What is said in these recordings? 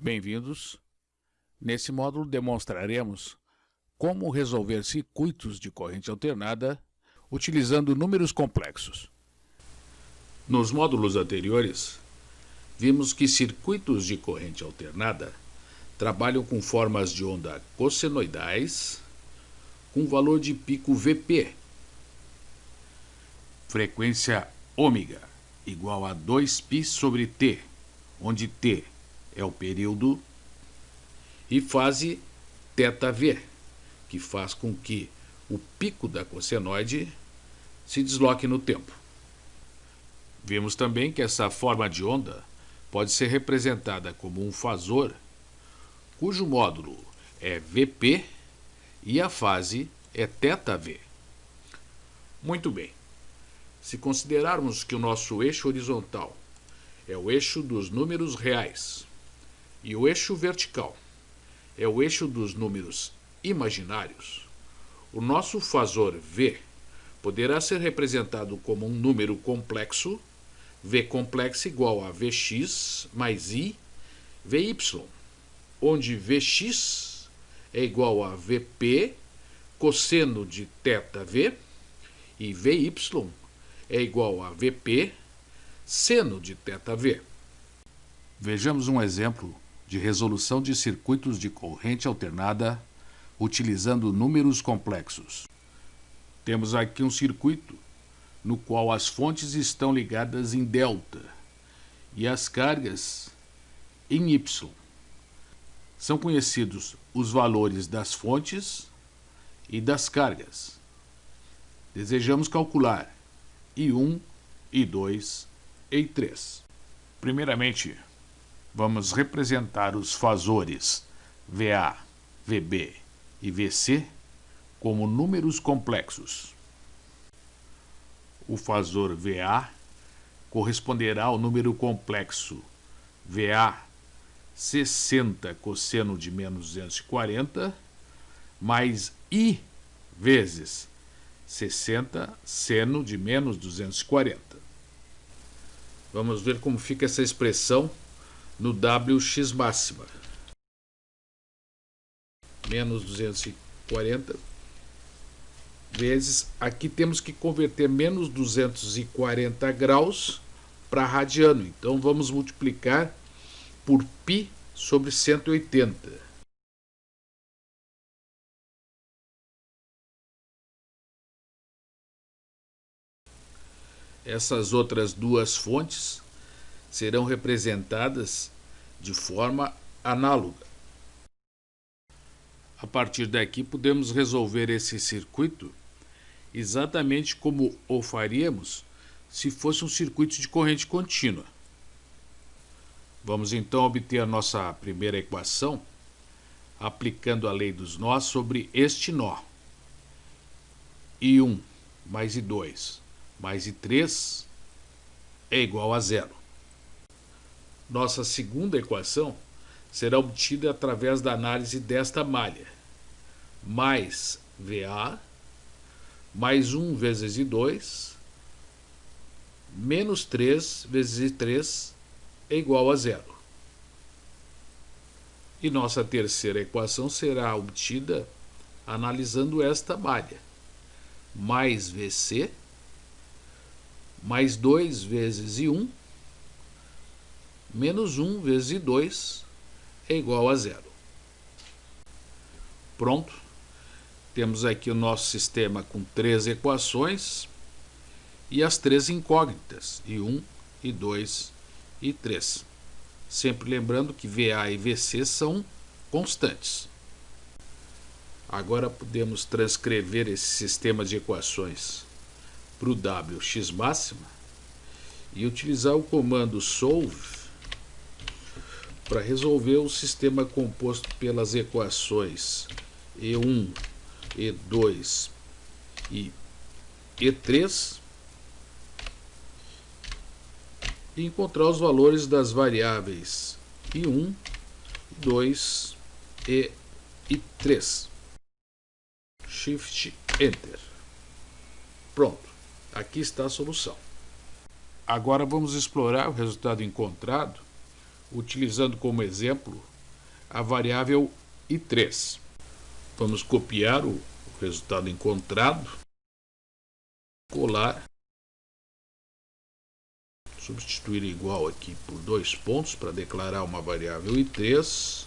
Bem-vindos. Nesse módulo demonstraremos como resolver circuitos de corrente alternada utilizando números complexos. Nos módulos anteriores, vimos que circuitos de corrente alternada trabalham com formas de onda cossenoidais com valor de pico Vp, frequência ômega igual a 2π sobre t, onde t é o período, e fase θv, que faz com que o pico da cossenoide se desloque no tempo. Vimos também que essa forma de onda pode ser representada como um fasor, cujo módulo é Vp e a fase é θv. Muito bem. Se considerarmos que o nosso eixo horizontal é o eixo dos números reais e o eixo vertical é o eixo dos números imaginários, o nosso fasor V poderá ser representado como um número complexo, V complexo igual a Vx mais I Vy, onde Vx é igual a Vp cosseno de θv e Vy é igual a Vp seno de θv. Vejamos um exemplo de resolução de circuitos de corrente alternada utilizando números complexos. Temos aqui um circuito no qual as fontes estão ligadas em delta e as cargas em Y. São conhecidos os valores das fontes e das cargas. Desejamos calcular I1, I2 e I3. Primeiramente, vamos representar os fasores VA, VB e VC como números complexos. O fasor VA corresponderá ao número complexo VA 60 cosseno de menos 240 mais I vezes 60 seno de menos 240. Vamos ver como fica essa expressão no Wx máxima. Menos 240 vezes, aqui temos que converter menos 240 graus para radiano. Então vamos multiplicar por π sobre 180. Essas outras duas fontes serão representadas de forma análoga. A partir daqui podemos resolver esse circuito exatamente como o faríamos se fosse um circuito de corrente contínua. Vamos então obter a nossa primeira equação aplicando a lei dos nós sobre este nó. I1 mais I2 mais I3 é igual a zero. Nossa segunda equação será obtida através da análise desta malha. Mais VA mais 1 vezes I2 menos 3 vezes I3 é igual a zero. E nossa terceira equação será obtida analisando esta malha. Mais VC mais 2 vezes I1 menos 1 vezes I2 é igual a zero. Pronto. Temos aqui o nosso sistema com 3 equações e as 3 incógnitas, I1, I2 e I3. Sempre lembrando que VA e VC são constantes. Agora podemos transcrever esse sistema de equações para o Wx máxima e utilizar o comando solve para resolver o sistema composto pelas equações E1, E2 e E3 e encontrar os valores das variáveis I1, I2 e I3. Shift Enter. Pronto. Aqui está a solução. Agora vamos explorar o resultado encontrado utilizando como exemplo a variável I3. Vamos copiar o resultado encontrado, colar, substituir igual aqui por 2 pontos para declarar uma variável I3,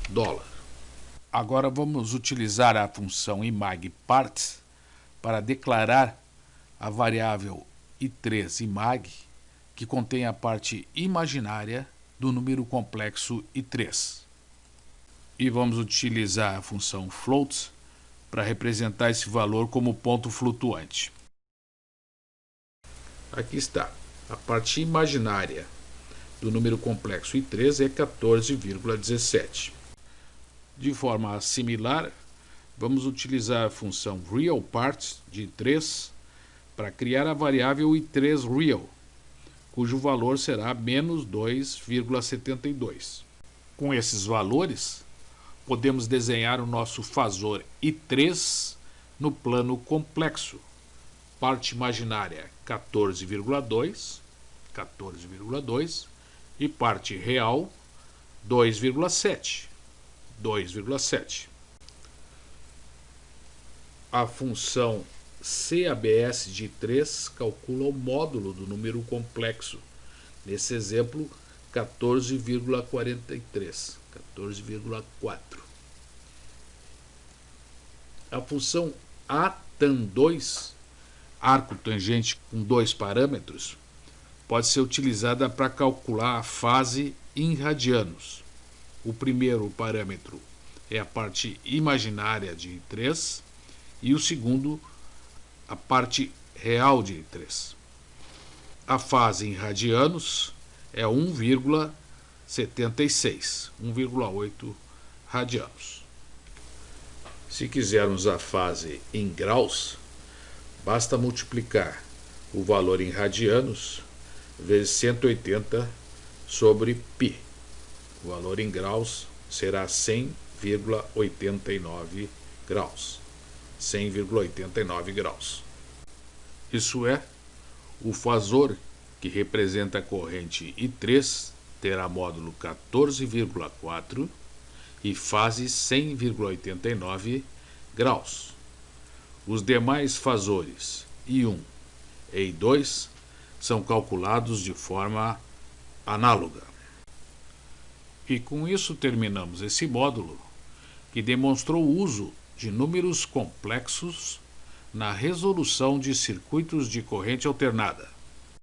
dólar. Agora vamos utilizar a função imagPart para declarar a variável I3 imag, que contém a parte imaginária do número complexo I3. E vamos utilizar a função float para representar esse valor como ponto flutuante. Aqui está. A parte imaginária do número complexo I3 é 14,17. De forma similar, vamos utilizar a função realPart de I3 para criar a variável I3 real, cujo valor será menos 2,72. Com esses valores, podemos desenhar o nosso fazor I3 no plano complexo. Parte imaginária 14,2 e parte real 2,7. A função CABS de I3 calcula o módulo do número complexo. Nesse exemplo, 14,43, 14,4. A função ATAN2, arco tangente com 2 parâmetros, pode ser utilizada para calcular a fase em radianos. O primeiro parâmetro é a parte imaginária de I3 e o segundo, a parte real de I3. A fase em radianos é 1,76, 1,8 radianos. Se quisermos a fase em graus, basta multiplicar o valor em radianos vezes 180 sobre π. O valor em graus será 100,89 graus. 100,89 graus. Isso é, o fazor que representa a corrente I3 terá módulo 14,4 e fase 100,89 graus. Os demais fazores I1 e I2 são calculados de forma análoga. E com isso terminamos esse módulo, que demonstrou o uso de números complexos na resolução de circuitos de corrente alternada.